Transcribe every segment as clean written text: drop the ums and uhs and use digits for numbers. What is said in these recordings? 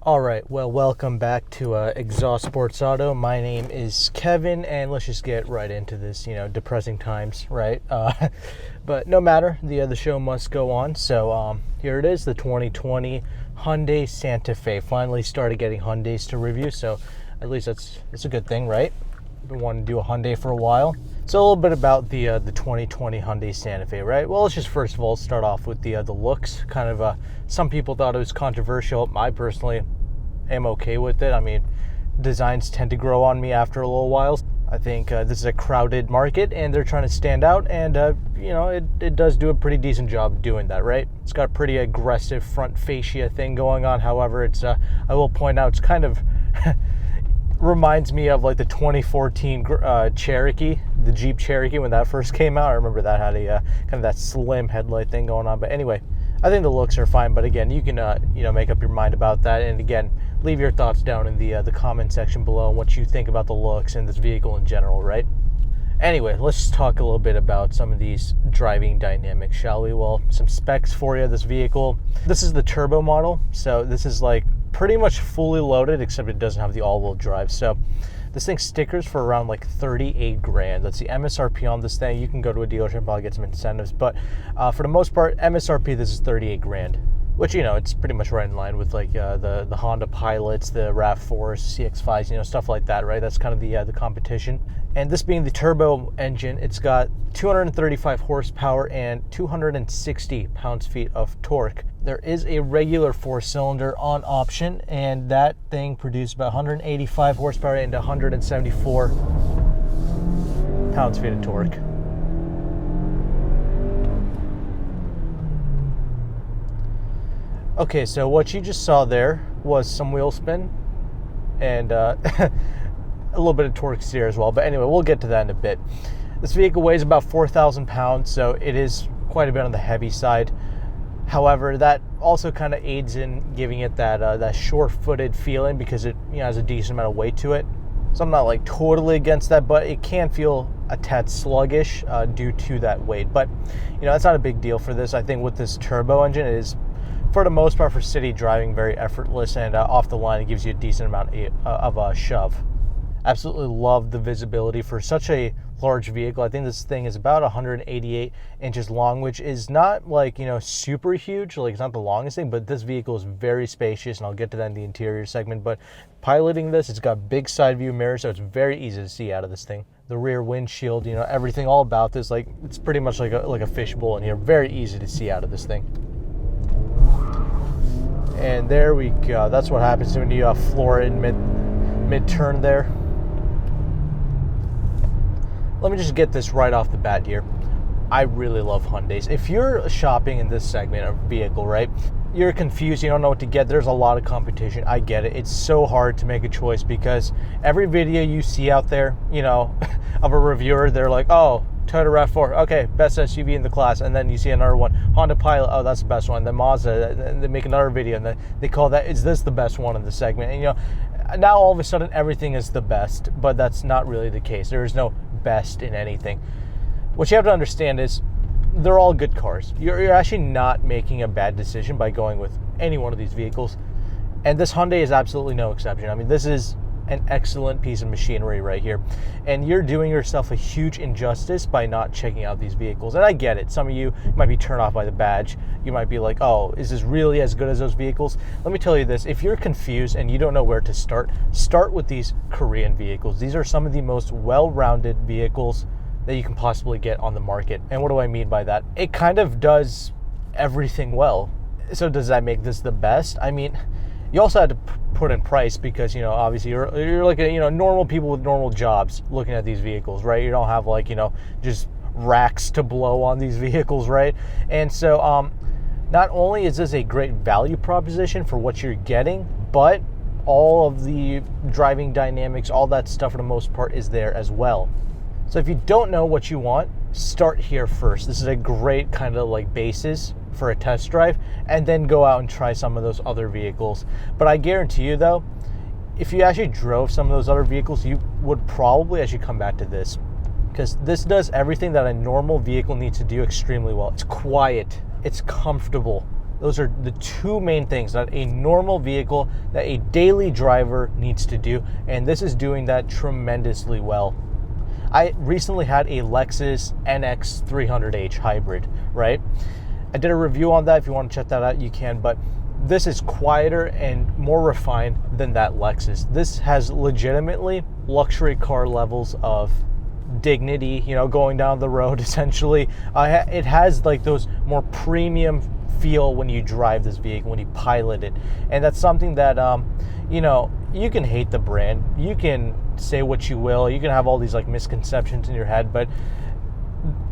All right, well, welcome back to Exhaust Sports Auto. My name is Kevin, and let's just get right into this, depressing times, right? But no matter, the show must go on. So here it is, the 2020 Hyundai Santa Fe. Finally started getting Hyundais to review, so at least that's a good thing, right? Been wanting to do a Hyundai for a while. So a little bit about the 2020 Hyundai Santa Fe, right? Well, let's just first of all start off with the looks. Kind of some people thought it was controversial. I personally am okay with it. I mean, designs tend to grow on me after a little while. I think this is a crowded market, and they're trying to stand out, and it does do a pretty decent job doing that, right? It's got a pretty aggressive front fascia thing going on. However, it's I will point out, it's kind of reminds me of like the 2014 Cherokee, the Jeep Cherokee, when that first came out. I remember that had a kind of that slim headlight thing going on. But anyway, I think the looks are fine. But again, you can make up your mind about that. And again, leave your thoughts down in the comment section below on what you think about the looks and this vehicle in general, right? Anyway, let's talk a little bit about some of these driving dynamics, shall we? Well, some specs for you. This vehicle, this is the turbo model, so this is like pretty much fully loaded, except it doesn't have the all-wheel drive. So this thing stickers for around like 38 grand. That's the MSRP on this thing. You can go to a dealership and probably get some incentives, but for the most part, MSRP, this is 38 grand, which, it's pretty much right in line with like the Honda Pilots, the RAV4s, CX-5s, stuff like that, right? That's kind of the competition. And this being the turbo engine, it's got 235 horsepower and 260 pounds-feet of torque. There is a regular 4-cylinder on option, and that thing produced about 185 horsepower and 174 pounds-feet of torque. Okay, so what you just saw there was some wheel spin and a little bit of torque steer as well. But anyway, we'll get to that in a bit. This vehicle weighs about 4,000 pounds, so it is quite a bit on the heavy side. However, that also kind of aids in giving it that sure-footed feeling, because it has a decent amount of weight to it. So I'm not like totally against that, but it can feel a tad sluggish due to that weight. But that's not a big deal for this. I think with this turbo engine, it is, for the most part, for city driving, very effortless, and off the line, it gives you a decent amount of a shove. Absolutely love the visibility for such a large vehicle. I think this thing is about 188 inches long, which is not like, super huge. Like, it's not the longest thing, but this vehicle is very spacious, and I'll get to that in the interior segment. But piloting this, it's got big side view mirrors, so it's very easy to see out of this thing. The rear windshield, everything all about this, like, it's pretty much like a fishbowl in here. Very easy to see out of this thing. And there we go. That's what happens when you floor it in mid-turn there. Let me just get this right off the bat here. I really love Hyundais. If you're shopping in this segment of vehicle, right, you're confused, you don't know what to get. There's a lot of competition. I get it. It's so hard to make a choice because every video you see out there, of a reviewer, they're like, oh, Toyota RAV4, okay, best SUV in the class. And then you see another one, Honda Pilot, oh, that's the best one. Then Mazda, and they make another video, and they call that, is this the best one in the segment? And now all of a sudden everything is the best, but that's not really the case. There is no best in anything. What you have to understand is they're all good cars. You're actually not making a bad decision by going with any one of these vehicles. And this Hyundai is absolutely no exception. I mean, this is an excellent piece of machinery right here, and you're doing yourself a huge injustice by not checking out these vehicles. And I get it, some of you might be turned off by the badge. You might be like, oh, is this really as good as those vehicles? Let me tell you this, if you're confused and you don't know where to start with these Korean vehicles. These are some of the most well-rounded vehicles that you can possibly get on the market. And what do I mean by that? It kind of does everything well. So does that make this the best? I mean, you also had to put in price because, obviously you're looking at, normal people with normal jobs looking at these vehicles, right? You don't have like, just racks to blow on these vehicles, right? And so not only is this a great value proposition for what you're getting, but all of the driving dynamics, all that stuff for the most part is there as well. So if you don't know what you want, start here first. This is a great kind of like basis for a test drive, and then go out and try some of those other vehicles. But I guarantee you though, if you actually drove some of those other vehicles, you would probably actually come back to this, because this does everything that a normal vehicle needs to do extremely well. It's quiet, it's comfortable, Those are the two main things that a normal vehicle, that a daily driver needs to do, and this is doing that tremendously well. I recently had a Lexus NX 300h hybrid, right? I did a review on that. If you want to check that out, you can, but this is quieter and more refined than that Lexus. This has legitimately luxury car levels of dignity, you know, going down the road essentially. It has like those more premium feel when you drive this vehicle, when you pilot it. And that's something that, you know, you can hate the brand, you can say what you will, you can have all these like misconceptions in your head, but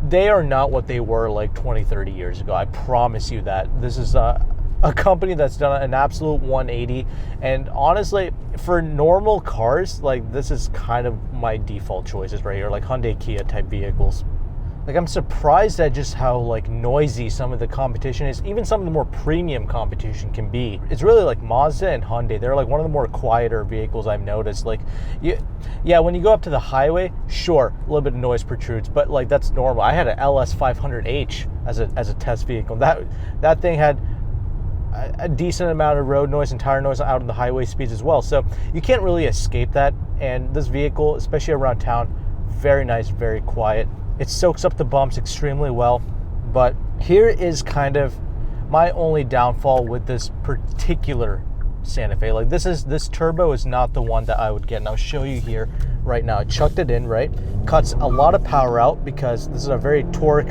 they are not what they were like 20, 30 years ago. I promise you that. This is a company that's done an absolute 180, and honestly, for normal cars, like this is kind of my default choices right here, like Hyundai, Kia type vehicles. Like, I'm surprised at just how like noisy some of the competition is, even some of the more premium competition can be. It's really like Mazda and Hyundai. They're like one of the more quieter vehicles I've noticed. Like, when you go up to the highway, sure, a little bit of noise protrudes, but like that's normal. I had an LS 500H as a test vehicle. That thing had a decent amount of road noise and tire noise out on the highway speeds as well. So you can't really escape that. And this vehicle, especially around town, very nice, very quiet. It soaks up the bumps extremely well. But here is kind of my only downfall with this particular Santa Fe. Like this turbo is not the one that I would get. And I'll show you here right now. I chucked it in, right? Cuts a lot of power out because this is a very torque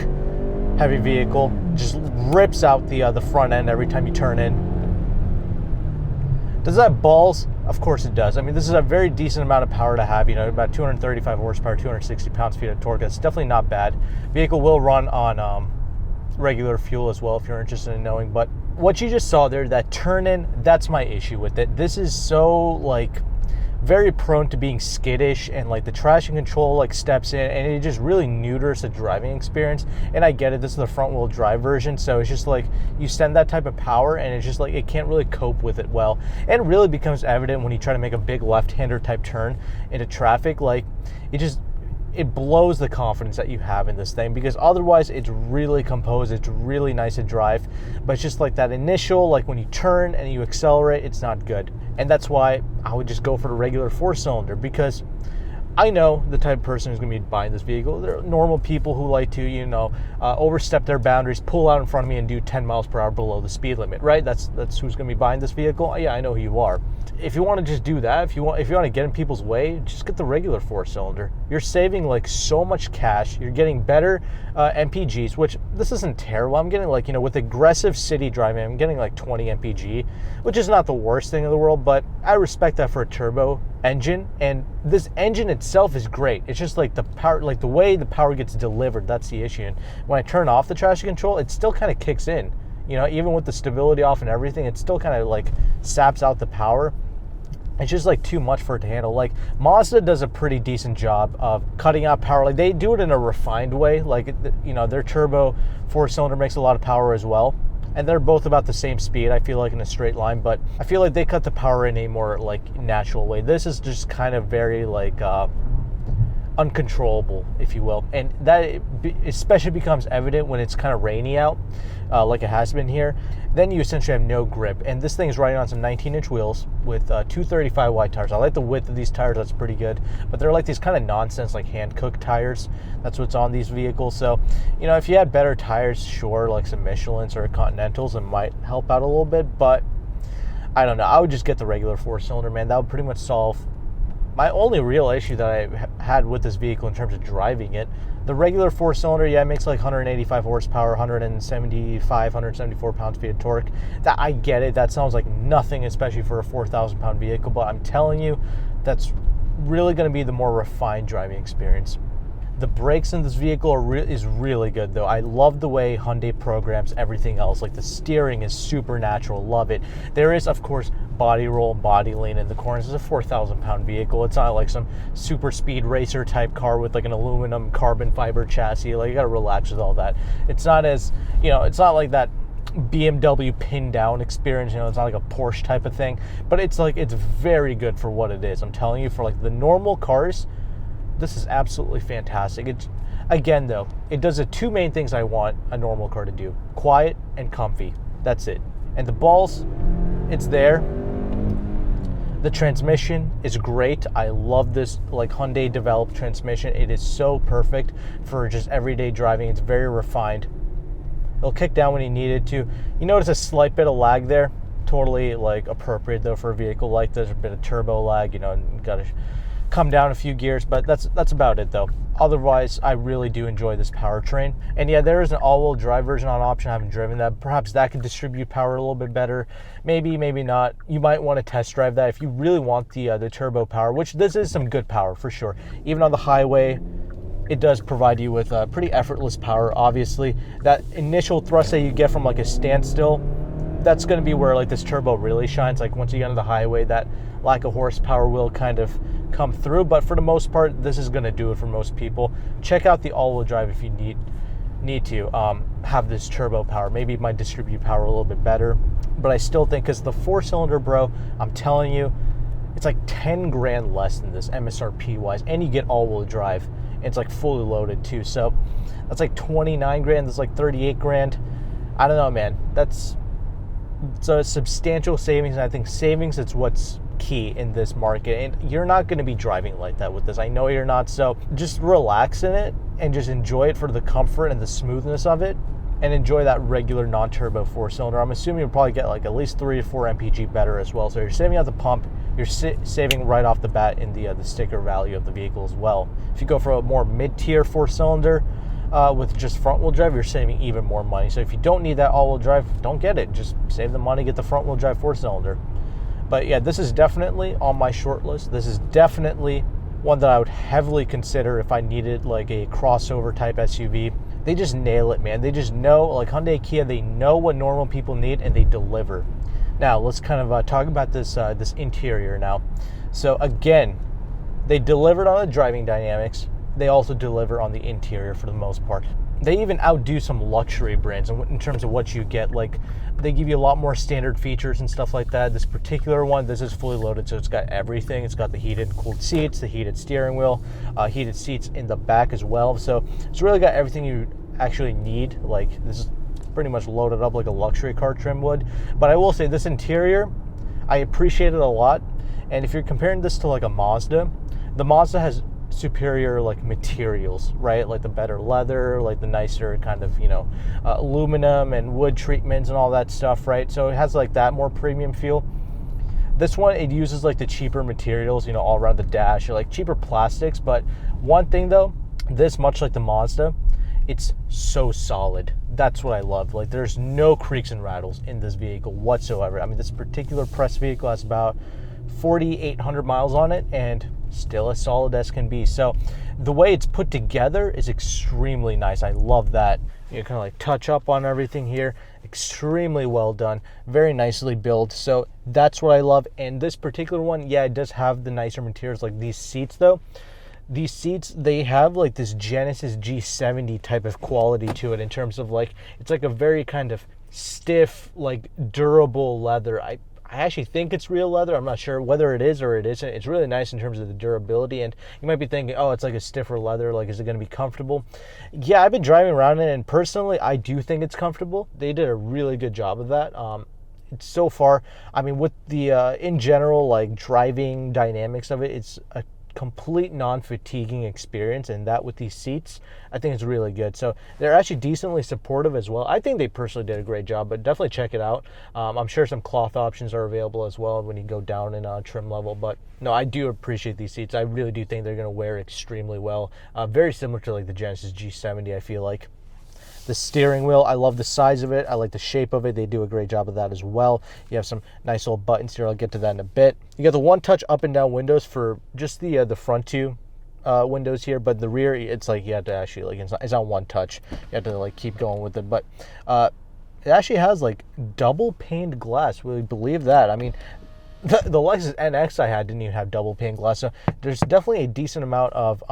heavy vehicle. Just rips out the front end every time you turn in. Does that have balls? Of course it does. I mean, this is a very decent amount of power to have, you know, about 235 horsepower, 260 pounds-feet of torque. That's definitely not bad. Vehicle will run on regular fuel as well if you're interested in knowing. But what you just saw there, that turn in, that's my issue with it. This is so like very prone to being skittish, and like the traction control like steps in and it just really neuters the driving experience. And I get it, this is the front wheel drive version, so it's just like you send that type of power and it's just like it can't really cope with it well. And it really becomes evident when you try to make a big left-hander type turn into traffic. Like it blows the confidence that you have in this thing, because otherwise it's really composed, it's really nice to drive, but it's just like that initial, like when you turn and you accelerate, it's not good. And that's why I would just go for the regular 4-cylinder, because I know the type of person who's going to be buying this vehicle. There are normal people who like to, you know, overstep their boundaries, pull out in front of me and do 10 miles per hour below the speed limit, right? That's who's going to be buying this vehicle. Yeah, I know who you are. If you want to just do that, if you want to get in people's way, just get the regular 4-cylinder. You're saving like so much cash. You're getting better MPGs, which this isn't terrible. I'm getting like, you know, with aggressive city driving, I'm getting like 20 MPG, which is not the worst thing in the world, but I respect that for a turbo engine. And this engine itself is great. It's just like the power, like the way the power gets delivered, that's the issue. And when I turn off the traction control, it still kind of kicks in. You know, even with the stability off and everything, it still kind of like saps out the power. It's just like too much for it to handle. Like Mazda does a pretty decent job of cutting out power. Like they do it in a refined way. Like, you know, their turbo 4-cylinder makes a lot of power as well. And they're both about the same speed, I feel like, in a straight line. But I feel like they cut the power in a more like natural way. This is just kind of very like uncontrollable, if you will. And that especially becomes evident when it's kind of rainy out, like it has been here. Then you essentially have no grip. And this thing is riding on some 19-inch wheels with 235 wide tires. I like the width of these tires, that's pretty good. But they're like these kind of nonsense, like hand-cooked tires. That's what's on these vehicles. So, you know, if you had better tires, sure, like some Michelins or Continentals, it might help out a little bit. But I don't know. I would just get the regular 4-cylinder, man. That would pretty much solve my only real issue that I had with this vehicle in terms of driving it. The regular 4-cylinder, yeah, it makes like 185 horsepower, 175, 174 pounds-feet of torque. That, I get it. That sounds like nothing, especially for a 4,000-pound vehicle. But I'm telling you, that's really going to be the more refined driving experience. The brakes in this vehicle is really good, though. I love the way Hyundai programs everything else. Like the steering is super natural. Love it. There is, of course, body roll, body lean in the corners. It's a 4,000-pound vehicle. It's not like some super speed racer type car with like an aluminum carbon fiber chassis. Like, you got to relax with all that. It's not as, you know, it's not like that BMW pin down experience. You know, it's not like a Porsche type of thing. But it's like, it's very good for what it is. I'm telling you, for like the normal cars, this is absolutely fantastic. It's, again, though, it does the two main things I want a normal car to do: quiet and comfy. That's it. And the balls, it's there. The transmission is great. I love this like Hyundai developed transmission. It is so perfect for just everyday driving. It's very refined. It'll kick down when you need it to. You notice a slight bit of lag there. Totally like appropriate though for a vehicle like this. A bit of turbo lag, you got to come down a few gears, but that's about it though. Otherwise, I really do enjoy this powertrain. And yeah, there is an all-wheel drive version on option. I haven't driven that. Perhaps that could distribute power a little bit better. Maybe not. You might want to test drive that if you really want the turbo power, which this is some good power for sure. Even on the highway, it does provide you with pretty effortless power. Obviously, that initial thrust that you get from like a standstill, that's going to be where like this turbo really shines. Like once you get on the highway, that lack of horsepower will kind of come through, but for the most part, this is going to do it for most people. Check out the all-wheel drive if you need to have this turbo power. Maybe it might distribute power a little bit better, but I still think, because the 4-cylinder, bro, I'm telling you, it's like 10 grand less than this MSRP wise, and you get all-wheel drive, and it's like fully loaded too. So that's like 29 grand. That's like 38 grand. I don't know, man. So it's substantial savings, and I think savings is what's key in this market, and you're not going to be driving like that with this. I know you're not, so just relax in it and just enjoy it for the comfort and the smoothness of it, and enjoy that regular non-turbo 4-cylinder. I'm assuming you'll probably get like at least 3 to 4 mpg better as well, so you're saving at the pump, you're saving right off the bat in the sticker value of the vehicle as well. If you go for a more mid-tier 4-cylinder with just front-wheel drive, you're saving even more money. So if you don't need that all-wheel drive, don't get it. Just save the money, get the front-wheel drive 4-cylinder. But yeah, this is definitely on my short list. This is definitely one that I would heavily consider if I needed like a crossover type SUV. They just nail it, man. They just know, like Hyundai, Kia, they know what normal people need, and they deliver. Now, let's kind of talk about this interior now. So again, they delivered on the driving dynamics. They also deliver on the interior for the most part. They even outdo some luxury brands in terms of what you get. Like, they give you a lot more standard features and stuff like that. This particular one, this is fully loaded, so it's got everything. It's got the heated and cooled seats, the heated steering wheel, heated seats in the back as well. So it's really got everything you actually need. Like, this is pretty much loaded up like a luxury car trim would. But I will say, this interior, I appreciate it a lot. And if you're comparing this to like a Mazda, the Mazda has superior like materials, right? Like the better leather, like the nicer kind of aluminum and wood treatments and all that stuff, right? So it has like that more premium feel. This one, it uses like the cheaper materials, all around the dash, or like cheaper plastics. But one thing though, this, much like the Mazda, it's so solid. That's what I love. Like, there's no creaks and rattles in this vehicle whatsoever. I mean, this particular press vehicle has about 4,800 miles on it, and still as solid as can be. So the way it's put together is extremely nice. I love that. You kind of like touch up on everything here. Extremely well done. Very nicely built. So that's what I love. And this particular one, yeah, it does have the nicer materials. Like these seats though, these seats, they have like this Genesis G70 type of quality to it, in terms of like, it's like a very kind of stiff, like durable leather. I actually think it's real leather. I'm not sure whether it is or it isn't. It's really nice in terms of the durability. And you might be thinking, oh, it's like a stiffer leather. Like, is it going to be comfortable? Yeah, I've been driving around in it, and personally, I do think it's comfortable. They did a really good job of that. So far, I mean, with the, in general, like driving dynamics of it, it's a complete non-fatiguing experience, and that with these seats, I think it's really good. So they're actually decently supportive as well. I think they personally did a great job, but definitely check it out. I'm sure some cloth options are available as well when you go down in trim level. But no, I do appreciate these seats. I really do think they're going to wear extremely well. Very similar to like the Genesis G70, I feel like. The steering wheel, I love the size of it. I like the shape of it. They do a great job of that as well. You have some nice little buttons here. I'll get to that in a bit. You got the one-touch up and down windows for just the front two windows here, but the rear, it's like you have to actually, like, it's not one touch. You have to like keep going with it. But it actually has like double paned glass. Will you believe that? I mean, the Lexus NX I had didn't even have double paned glass. So there's definitely a decent amount of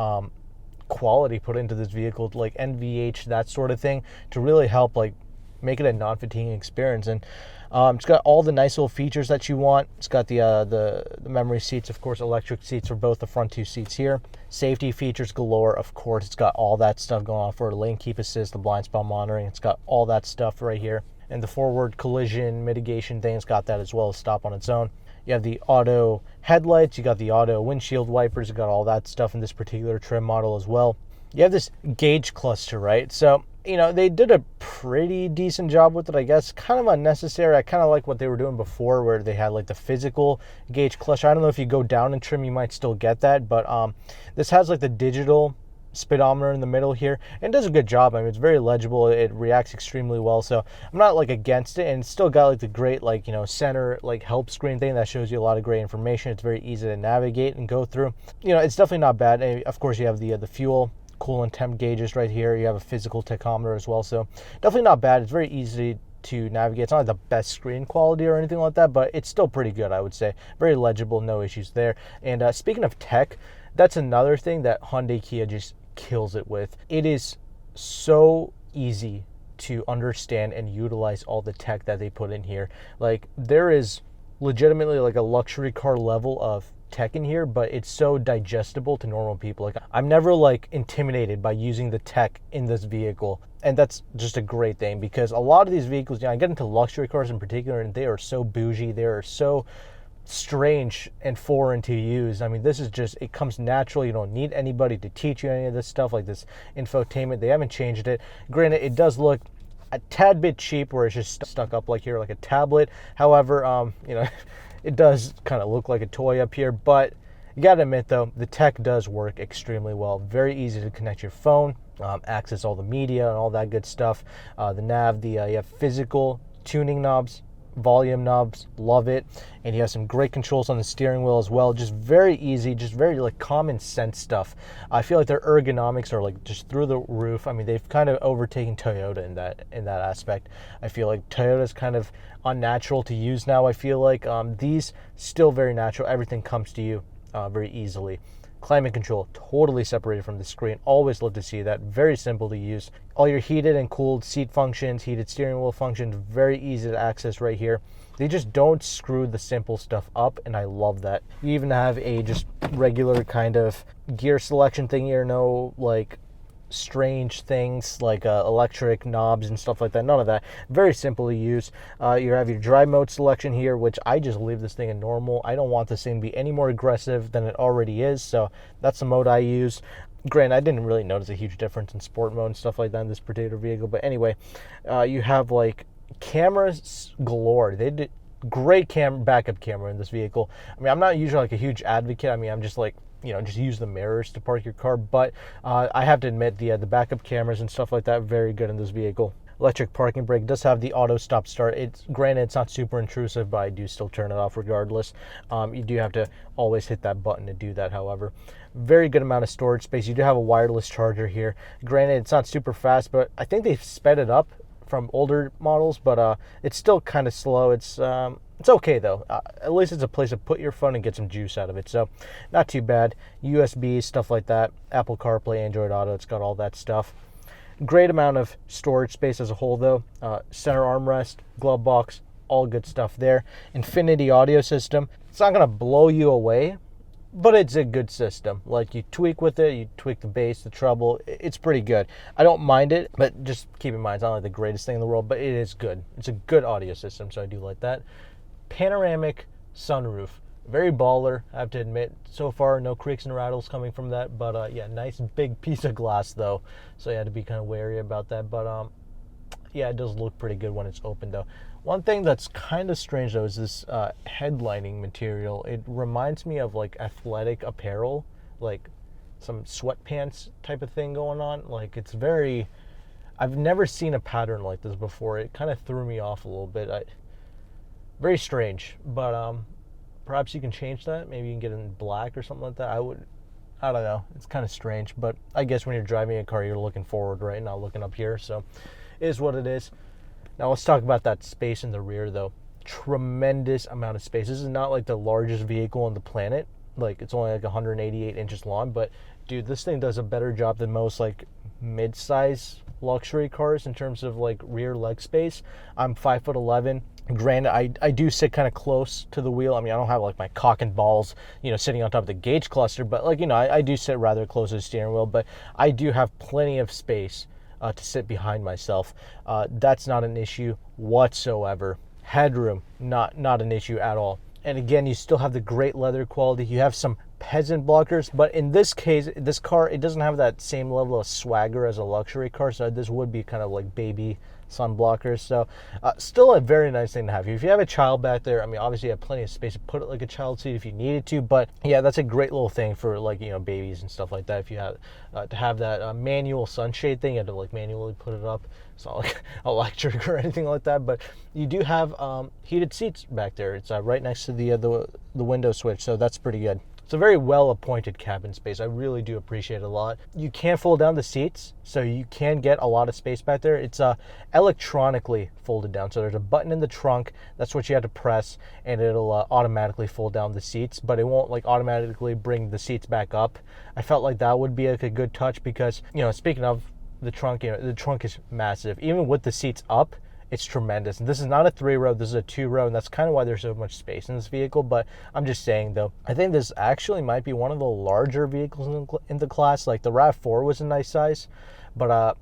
quality put into this vehicle, like NVH, that sort of thing, to really help like make it a non-fatiguing experience. And it's got all the nice little features that you want. It's got the memory seats, of course, electric seats for both the front two seats here. Safety features galore, of course. It's got all that stuff going on for lane keep assist, the blind spot monitoring. It's got all that stuff right here. and the forward collision mitigation thing's got that as well as stop on its own. You have the auto headlights, you got the auto windshield wipers, you got all that stuff in this particular trim model as well. You have this gauge cluster, right? So, they did a pretty decent job with it, I guess. Kind of unnecessary. I kind of like what they were doing before where they had like the physical gauge cluster. I don't know if you go down in trim, you might still get that, but this has like the digital speedometer in the middle here and does a good job. I mean, it's very legible. It reacts extremely well, so I'm not like against it, and it's still got like the great center like help screen thing that shows you a lot of great information. It's very easy to navigate and go through. It's definitely not bad. And of course you have the fuel, coolant, temp gauges right here. You have a physical tachometer as well, so definitely not bad. It's very easy to navigate. It's not like the best screen quality or anything like that, but it's still pretty good, I would say. Very legible, no issues there. And speaking of tech, that's another thing that Hyundai Kia just kills it with. It is so easy to understand and utilize all the tech that they put in here. Like, there is legitimately like a luxury car level of tech in here, but it's so digestible to normal people. Like, I'm never like intimidated by using the tech in this vehicle, and that's just a great thing, because a lot of these vehicles, I get into luxury cars in particular, and they are so bougie, they are so strange and foreign to use. I mean, this is just, it comes natural. You don't need anybody to teach you any of this stuff, like this infotainment. They haven't changed it. Granted, it does look a tad bit cheap where it's just stuck up like here like a tablet. However, it does kind of look like a toy up here, but you gotta admit though, the tech does work extremely well. Very easy to connect your phone, access all the media and all that good stuff. The nav, you have physical tuning knobs, volume knobs, love it. And you have some great controls on the steering wheel as well. Just very easy, just very like common sense stuff. I feel like their ergonomics are like just through the roof. I mean, they've kind of overtaken Toyota in that aspect. I feel like Toyota's kind of unnatural to use now. I feel like these still very natural. Everything comes to you very easily. Climate control, totally separated from the screen. Always love to see that. Very simple to use. All your heated and cooled seat functions, heated steering wheel functions, very easy to access right here. They just don't screw the simple stuff up, and I love that. You even have a just regular kind of gear selection thing here. No like strange things like electric knobs and stuff like that. None of that. Very simple to use. You have your drive mode selection here, which I just leave this thing in normal. I don't want this thing to be any more aggressive than it already is, so that's the mode I use. Granted, I didn't really notice a huge difference in sport mode and stuff like that in this particular vehicle, but anyway, you have like cameras galore. They did great backup camera in this vehicle. I mean, I'm not usually like a huge advocate. I mean, I'm just like, just use the mirrors to park your car, but I have to admit the backup cameras and stuff like that, very good in this vehicle. Electric parking brake does have the auto stop start. Granted, it's not super intrusive, but I do still turn it off regardless. You do have to always hit that button to do that, however. Very good amount of storage space. You do have a wireless charger here. Granted, it's not super fast, but I think they've sped it up from older models, but it's still kind of slow. It's okay though. At least it's a place to put your phone and get some juice out of it, so not too bad. USB, stuff like that. Apple CarPlay, Android Auto, it's got all that stuff. Great amount of storage space as a whole though. Center armrest, glove box, all good stuff there. Infinity audio system. It's not gonna blow you away, but it's a good system. Like, you tweak with it, you tweak the bass, the treble, it's pretty good. I don't mind it, but just keep in mind, it's not like the greatest thing in the world, but it is good. It's a good audio system, so I do like that. Panoramic sunroof. Very baller, I have to admit. So far, no creaks and rattles coming from that, but yeah, nice big piece of glass though, so you had to be kind of wary about that, but yeah, it does look pretty good when it's open though. One thing that's kind of strange though is this headlining material. It reminds me of like athletic apparel, like some sweatpants type of thing going on. Like, it's very, I've never seen a pattern like this before. It kind of threw me off a little bit. Very strange, but perhaps you can change that. Maybe you can get it in black or something like that. I don't know. It's kind of strange, but I guess when you're driving a car, you're looking forward, right? Not looking up here, so it is what it is. Now let's talk about that space in the rear though. Tremendous amount of space. This is not like the largest vehicle on the planet. Like, it's only like 188 inches long, but dude, this thing does a better job than most like mid-size luxury cars in terms of like rear leg space. I'm 5'11". Granted, I do sit kind of close to the wheel. I mean, I don't have like my cock and balls, sitting on top of the gauge cluster, but like, I do sit rather close to the steering wheel, but I do have plenty of space to sit behind myself. That's not an issue whatsoever. Headroom, not an issue at all. And again, you still have the great leather quality. You have some peasant blockers, but in this case, this car, it doesn't have that same level of swagger as a luxury car, so this would be kind of like baby sun blockers. So still a very nice thing to have. If you have a child back there, I mean, obviously you have plenty of space to put it like a child seat if you needed to, but yeah, that's a great little thing for, like, you know, babies and stuff like that. If you have to have that manual sunshade thing, you have to like manually put it up. It's not like electric or anything like that, but you do have heated seats back there. It's right next to the window switch, so that's pretty good. It's a very well appointed cabin space. I really do appreciate it a lot. You can fold down the seats, so you can get a lot of space back there. It's electronically folded down, so there's a button in the trunk. That's what you have to press, and it'll automatically fold down the seats, but it won't like automatically bring the seats back up. I felt like that would be like a good touch because, you know, speaking of the trunk, you know, the trunk is massive. Even with the seats up, it's tremendous. And this is not a 3-row, this is a 2-row, and that's kind of why there's so much space in this vehicle. But I'm just saying, though, I think this actually might be one of the larger vehicles in the class. Like the RAV4 was a nice size, but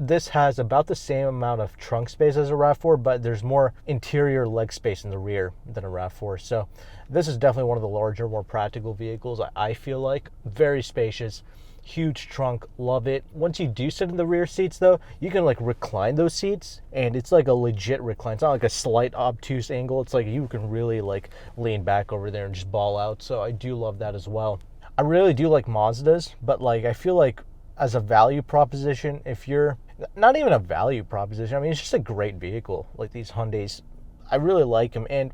this has about the same amount of trunk space as a RAV4, but there's more interior leg space in the rear than a RAV4. So this is definitely one of the larger, more practical vehicles, I feel like. Very spacious. Huge trunk, love it. Once you do sit in the rear seats, though, you can like recline those seats, and it's like a legit recline. It's not like a slight obtuse angle. It's like you can really like lean back over there and just ball out. So I do love that as well. I really do like Mazdas, but like I feel like as a value proposition, if you're not even a value proposition, I mean, it's just a great vehicle. Like these Hyundais, I really like them. And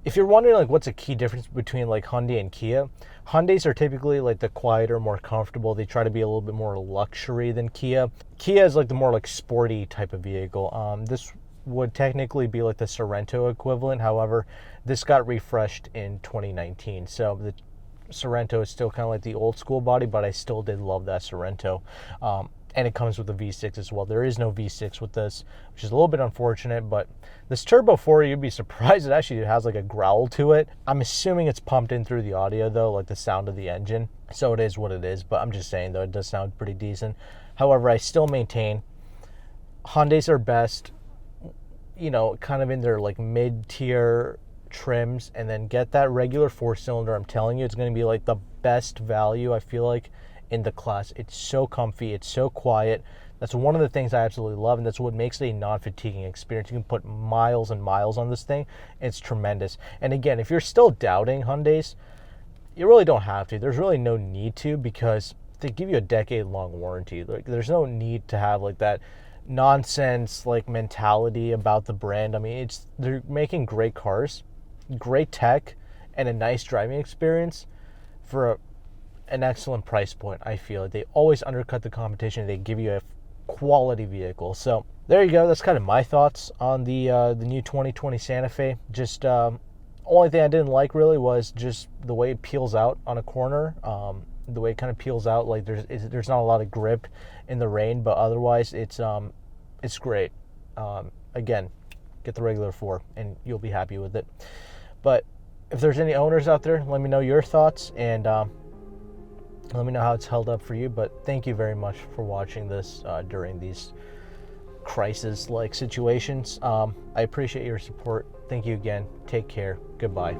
if you're wondering like what's a key difference between like Hyundai and Kia, Hyundais are typically like the quieter, more comfortable. They try to be a little bit more luxury than Kia. Kia is like the more like sporty type of vehicle. This would technically be like the Sorento equivalent. However, this got refreshed in 2019. So the Sorento is still kind of like the old school body, but I still did love that Sorento. And it comes with a V6 as well. There is no V6 with this, which is a little bit unfortunate, but this Turbo 4, you'd be surprised it actually has like a growl to it. I'm assuming it's pumped in through the audio though, like the sound of the engine. So it is what it is, but I'm just saying though, it does sound pretty decent. However, I still maintain Hyundais are best, you know, kind of in their like mid-tier trims, and then get that regular 4-cylinder. I'm telling you, it's going to be like the best value, I feel like, in the class. It's so comfy, it's so quiet. That's one of the things I absolutely love, and that's what makes it a non-fatiguing experience. You can put miles and miles on this thing. It's tremendous. And again, if you're still doubting Hyundais, you really don't have to. There's really no need to, because they give you a decade-long warranty. Like, there's no need to have like that nonsense like mentality about the brand. I mean, they're making great cars, great tech, and a nice driving experience for an excellent price point. I feel like they always undercut the competition. They give you a quality vehicle. So there you go. That's kind of my thoughts on the new 2020 Santa Fe. Just only thing I didn't like really was just the way it peels out on a corner. The way it kind of peels out, like there's not a lot of grip in the rain, but otherwise it's great. Again, get the regular 4 and you'll be happy with it. But if there's any owners out there, let me know your thoughts, and let me know how it's held up for you. But thank you very much for watching this during these crisis-like situations. I appreciate your support. Thank you again. Take care. Goodbye.